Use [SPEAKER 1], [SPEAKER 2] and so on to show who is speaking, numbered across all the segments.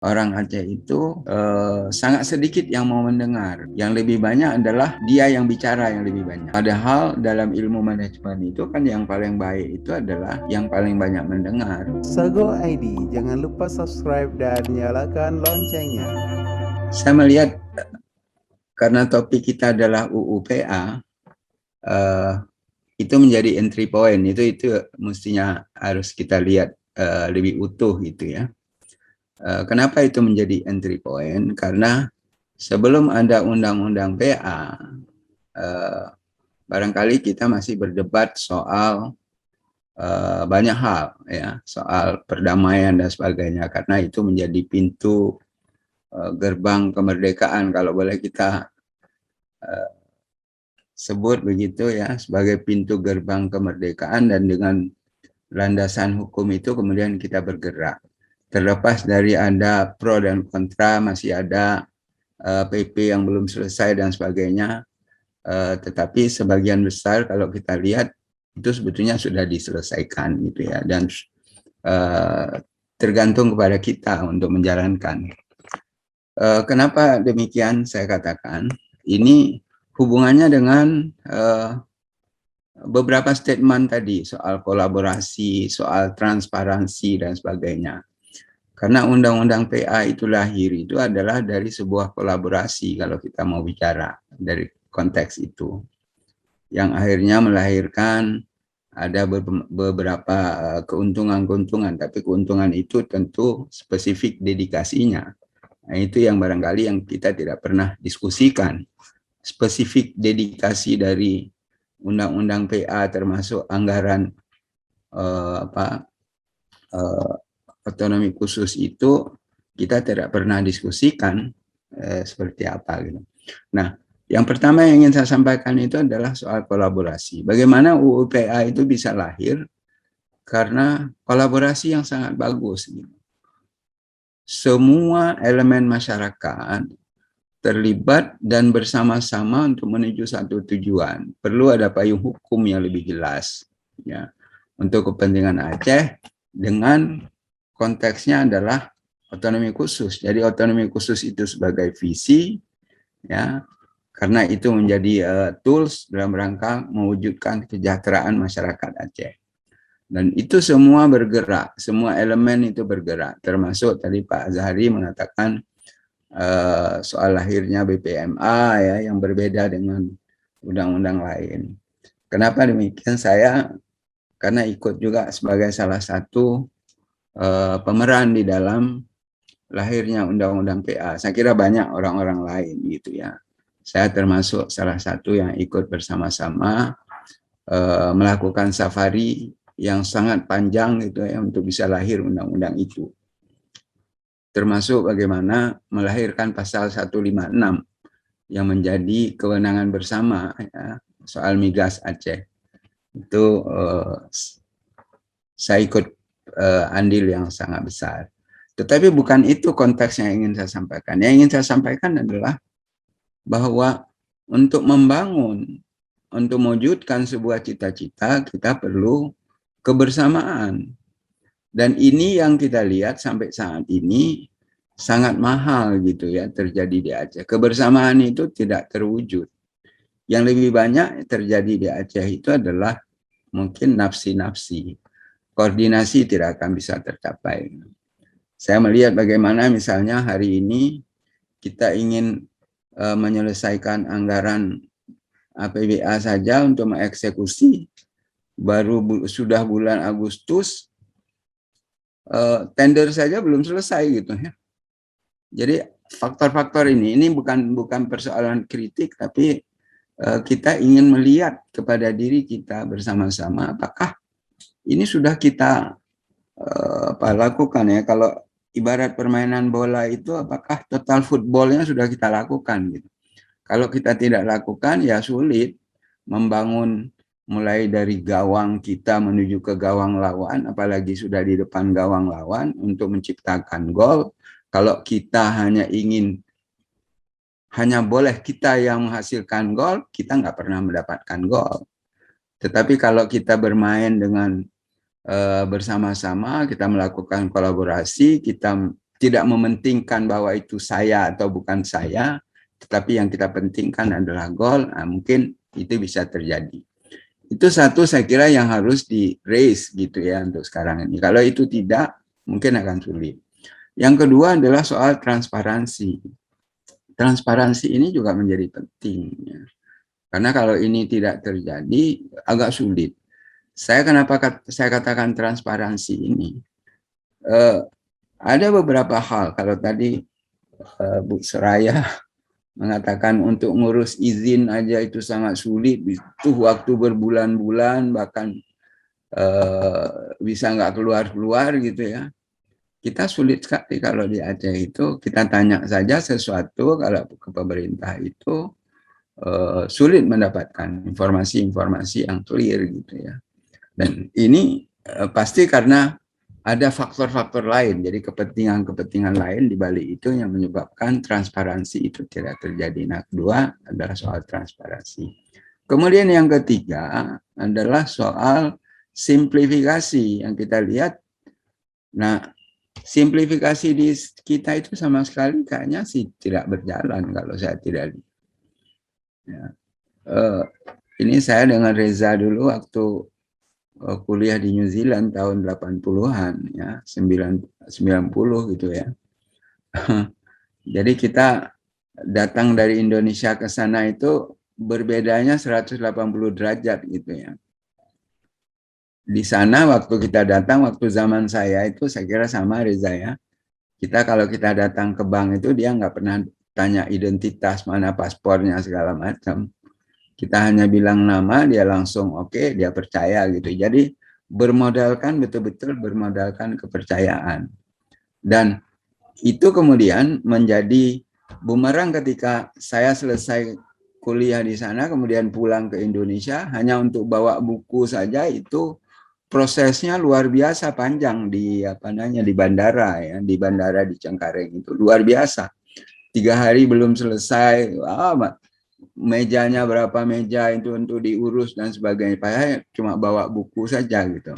[SPEAKER 1] orang Aceh itu sangat sedikit yang mau mendengar. Yang lebih banyak adalah dia yang bicara yang lebih banyak. Padahal dalam ilmu manajemen itu kan yang paling baik itu adalah yang paling banyak mendengar.
[SPEAKER 2] Sago ID, jangan lupa subscribe dan nyalakan loncengnya.
[SPEAKER 1] Saya melihat karena topik kita adalah UUPA, itu menjadi entry point, itu mestinya harus kita lihat lebih utuh gitu ya. Kenapa itu menjadi entry point? Karena sebelum ada undang-undang PA, barangkali kita masih berdebat soal banyak hal ya, soal perdamaian dan sebagainya, karena itu menjadi pintu gerbang kemerdekaan kalau boleh kita sebut begitu ya, sebagai pintu gerbang kemerdekaan, dan dengan landasan hukum itu kemudian kita bergerak. Terlepas dari ada pro dan kontra, masih ada PP yang belum selesai dan sebagainya, tetapi sebagian besar kalau kita lihat itu sebetulnya sudah diselesaikan gitu ya, dan tergantung kepada kita untuk menjalankan. Kenapa demikian saya katakan? Ini hubungannya dengan beberapa statement tadi soal kolaborasi, soal transparansi dan sebagainya. Karena undang-undang PA itu lahir itu adalah dari sebuah kolaborasi kalau kita mau bicara dari konteks itu, yang akhirnya melahirkan ada beberapa keuntungan-keuntungan, tapi keuntungan itu tentu spesifik dedikasinya. Nah, itu yang barangkali yang kita tidak pernah diskusikan. Spesifik dedikasi dari undang-undang PA termasuk anggaran otonomi khusus itu kita tidak pernah diskusikan seperti apa gitu. Nah, yang pertama yang ingin saya sampaikan itu adalah soal kolaborasi. Bagaimana UUPA itu bisa lahir karena kolaborasi yang sangat bagus. Gitu. Semua elemen masyarakat terlibat dan bersama-sama untuk menuju satu tujuan. Perlu ada payung hukum yang lebih jelas ya untuk kepentingan Aceh, dengan konteksnya adalah otonomi khusus. Jadi otonomi khusus itu sebagai visi ya, karena itu menjadi tools dalam rangka mewujudkan kesejahteraan masyarakat Aceh. Dan itu semua bergerak, semua elemen itu bergerak, termasuk tadi Pak Azhari mengatakan soal lahirnya BPMA ya, yang berbeda dengan undang-undang lain. Kenapa demikian? Saya karena ikut juga sebagai salah satu pemeran di dalam lahirnya undang-undang PA. Saya kira banyak orang-orang lain gitu ya. Saya termasuk salah satu yang ikut bersama-sama melakukan safari yang sangat panjang gitu ya untuk bisa lahir undang-undang itu. Termasuk bagaimana melahirkan pasal 156 yang menjadi kewenangan bersama ya, soal migas Aceh. Itu saya ikut andil yang sangat besar. Tetapi bukan itu konteks yang ingin saya sampaikan. Yang ingin saya sampaikan adalah bahwa untuk membangun, untuk mewujudkan sebuah cita-cita, kita perlu kebersamaan. Dan ini yang kita lihat sampai saat ini sangat mahal gitu ya terjadi di Aceh. Kebersamaan itu tidak terwujud. Yang lebih banyak terjadi di Aceh itu adalah mungkin nafsi-nafsi. Koordinasi tidak akan bisa tercapai. Saya melihat bagaimana misalnya hari ini kita ingin menyelesaikan anggaran APBA saja untuk mengeksekusi, baru sudah bulan Agustus, tender saja belum selesai gitu ya. Jadi faktor-faktor ini bukan persoalan kritik, tapi kita ingin melihat kepada diri kita bersama-sama apakah ini sudah kita lakukan ya. Kalau ibarat permainan bola itu, apakah total footballnya sudah kita lakukan gitu. Kalau kita tidak lakukan ya sulit membangun mulai dari gawang kita menuju ke gawang lawan, apalagi sudah di depan gawang lawan untuk menciptakan gol. Kalau kita hanya boleh kita yang menghasilkan gol, kita nggak pernah mendapatkan gol. Tetapi kalau kita bermain dengan bersama-sama, kita melakukan kolaborasi, kita tidak mementingkan bahwa itu saya atau bukan saya, tetapi yang kita pentingkan adalah goal, nah, mungkin itu bisa terjadi. Itu satu saya kira yang harus di raise gitu ya untuk sekarang ini. Kalau itu tidak, mungkin akan sulit. Yang kedua adalah soal transparansi. Transparansi ini juga menjadi penting ya. Karena kalau ini tidak terjadi agak sulit. Kenapa saya katakan transparansi ini? Ada beberapa hal. Kalau tadi Bu Seraya mengatakan untuk ngurus izin aja itu sangat sulit, butuh waktu berbulan-bulan, bahkan bisa nggak keluar-keluar gitu ya. Kita sulit sekali kalau di Aceh itu, kita tanya saja sesuatu kalau ke pemerintah itu sulit mendapatkan informasi-informasi yang clear gitu ya. Dan ini pasti karena ada faktor-faktor lain, jadi kepentingan-kepentingan lain di balik itu yang menyebabkan transparansi itu tidak terjadi. Nah, kedua adalah soal transparansi. Kemudian yang ketiga adalah soal simplifikasi yang kita lihat. Nah, simplifikasi di kita itu sama sekali kayaknya sih tidak berjalan kalau saya tidak lihat. Ya. Ini saya dengan Reza dulu waktu kuliah di New Zealand tahun 80-an ya, 90 gitu ya. Jadi kita datang dari Indonesia ke sana itu berbedanya 180 derajat gitu ya. Di sana waktu kita datang, waktu zaman saya itu saya kira sama Reza ya. Kalau kita datang ke bank itu dia nggak pernah tanya identitas, mana paspornya segala macam. Kita hanya bilang nama, dia langsung oke, dia percaya gitu. Jadi bermodalkan betul-betul bermodalkan kepercayaan. Dan itu kemudian menjadi bumerang ketika saya selesai kuliah di sana, kemudian pulang ke Indonesia, hanya untuk bawa buku saja itu prosesnya luar biasa panjang di bandara ya, di bandara di Cengkareng itu luar biasa. 3 hari belum selesai, mejanya berapa meja itu untuk diurus dan sebagainya. Padahal cuma bawa buku saja gitu.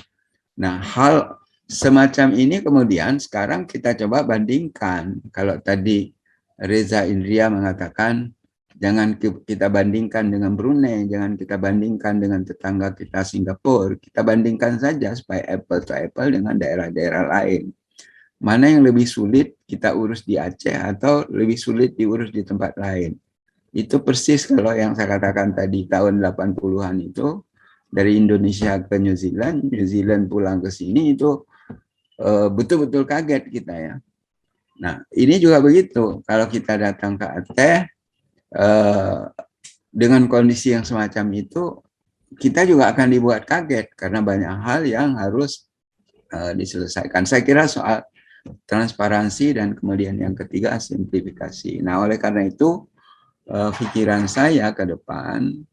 [SPEAKER 1] Nah, hal semacam ini kemudian sekarang kita coba bandingkan. Kalau tadi Reza Indria mengatakan jangan kita bandingkan dengan Brunei, jangan kita bandingkan dengan tetangga kita Singapura. Kita bandingkan saja supaya apple to apple dengan daerah-daerah lain. Mana yang lebih sulit kita urus di Aceh atau lebih sulit diurus di tempat lain. Itu persis kalau yang saya katakan tadi tahun 80-an itu dari Indonesia ke New Zealand pulang ke sini itu betul-betul kaget kita ya. Nah, ini juga begitu. Kalau kita datang ke Aceh dengan kondisi yang semacam itu, kita juga akan dibuat kaget karena banyak hal yang harus diselesaikan. Saya kira soal transparansi dan kemudian yang ketiga simplifikasi. Nah, oleh karena itu pikiran saya ke depan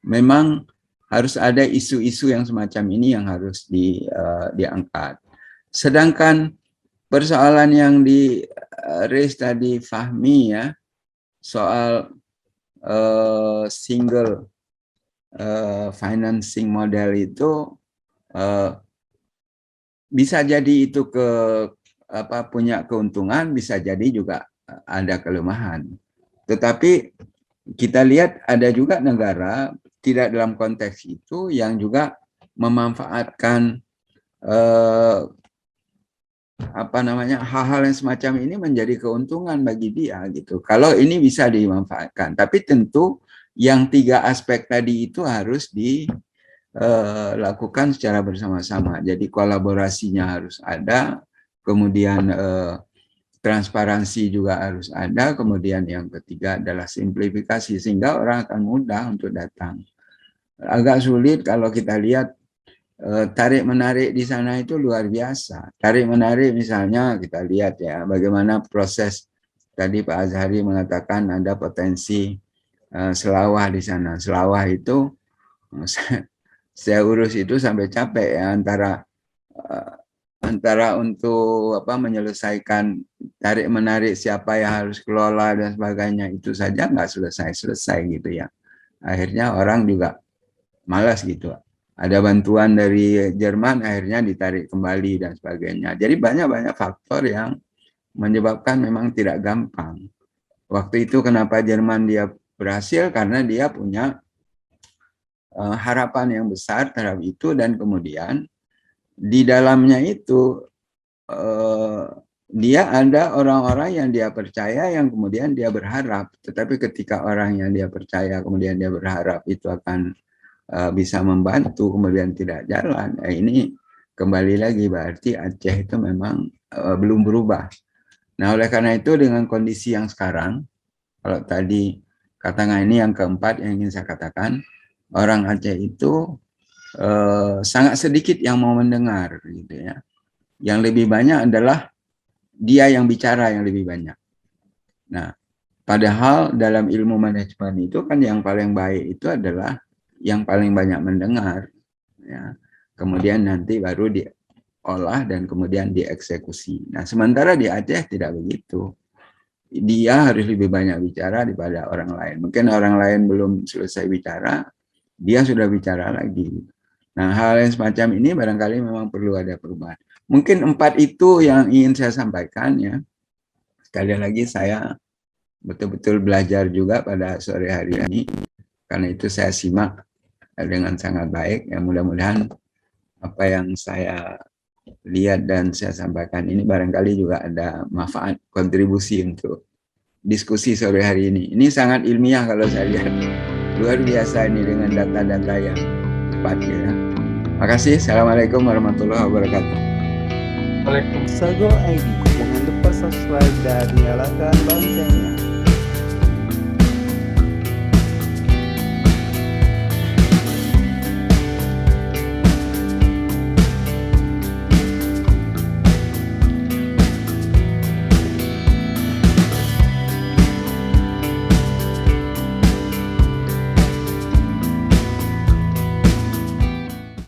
[SPEAKER 1] memang harus ada isu-isu yang semacam ini yang harus diangkat. Sedangkan persoalan yang di raise tadi Fahmi ya, soal single financing model itu bisa jadi itu punya keuntungan, bisa jadi juga ada kelemahan. Tetapi kita lihat ada juga negara tidak dalam konteks itu yang juga memanfaatkan hal-hal yang semacam ini menjadi keuntungan bagi dia gitu. Kalau ini bisa dimanfaatkan, tapi tentu yang 3 aspek tadi itu harus dilakukan secara bersama-sama. Jadi kolaborasinya harus ada, kemudian transparansi juga harus ada, kemudian yang ketiga adalah simplifikasi sehingga orang akan mudah untuk datang. Agak sulit kalau kita lihat tarik-menarik di sana itu luar biasa. Tarik-menarik misalnya kita lihat ya bagaimana proses tadi Pak Azhari mengatakan ada potensi selawah di sana. Selawah itu saya urus itu sampai capek ya antara untuk menyelesaikan tarik-menarik siapa yang harus kelola dan sebagainya itu saja nggak selesai gitu ya. Akhirnya orang juga malas gitu. Ada bantuan dari Jerman akhirnya ditarik kembali dan sebagainya. Jadi banyak-banyak faktor yang menyebabkan memang tidak gampang. Waktu itu kenapa Jerman dia berhasil, karena dia punya harapan yang besar terhadap itu, dan kemudian di dalamnya itu dia ada orang-orang yang dia percaya, yang kemudian dia berharap. Tetapi ketika orang yang dia percaya kemudian dia berharap itu akan bisa membantu, kemudian tidak jalan, ini kembali lagi berarti Aceh itu memang belum berubah. Nah, oleh karena itu dengan kondisi yang sekarang, kalau tadi katakan ini yang keempat yang ingin saya katakan, orang Aceh itu sangat sedikit yang mau mendengar, gitu ya. Yang lebih banyak adalah dia yang bicara yang lebih banyak. Nah, padahal dalam ilmu manajemen itu kan yang paling baik itu adalah yang paling banyak mendengar, ya. Kemudian nanti baru diolah dan kemudian dieksekusi. Nah, sementara di Aceh tidak begitu. Dia harus lebih banyak bicara daripada orang lain. Mungkin orang lain belum selesai bicara, dia sudah bicara lagi. Nah, hal yang semacam ini barangkali memang perlu ada perubahan. Mungkin 4 itu yang ingin saya sampaikan, ya. Sekali lagi saya betul-betul belajar juga pada sore hari ini, karena itu saya simak dengan sangat baik. Ya, mudah-mudahan apa yang saya lihat dan saya sampaikan ini barangkali juga ada manfaat, kontribusi untuk diskusi sore hari ini. Ini sangat ilmiah kalau saya lihat. Luar biasa ini dengan data-data yang tepat, ya. Makasih. Assalamualaikum warahmatullahi wabarakatuh.
[SPEAKER 2] Sago ID, jangan lupa subscribe dan nyalakan loncengnya.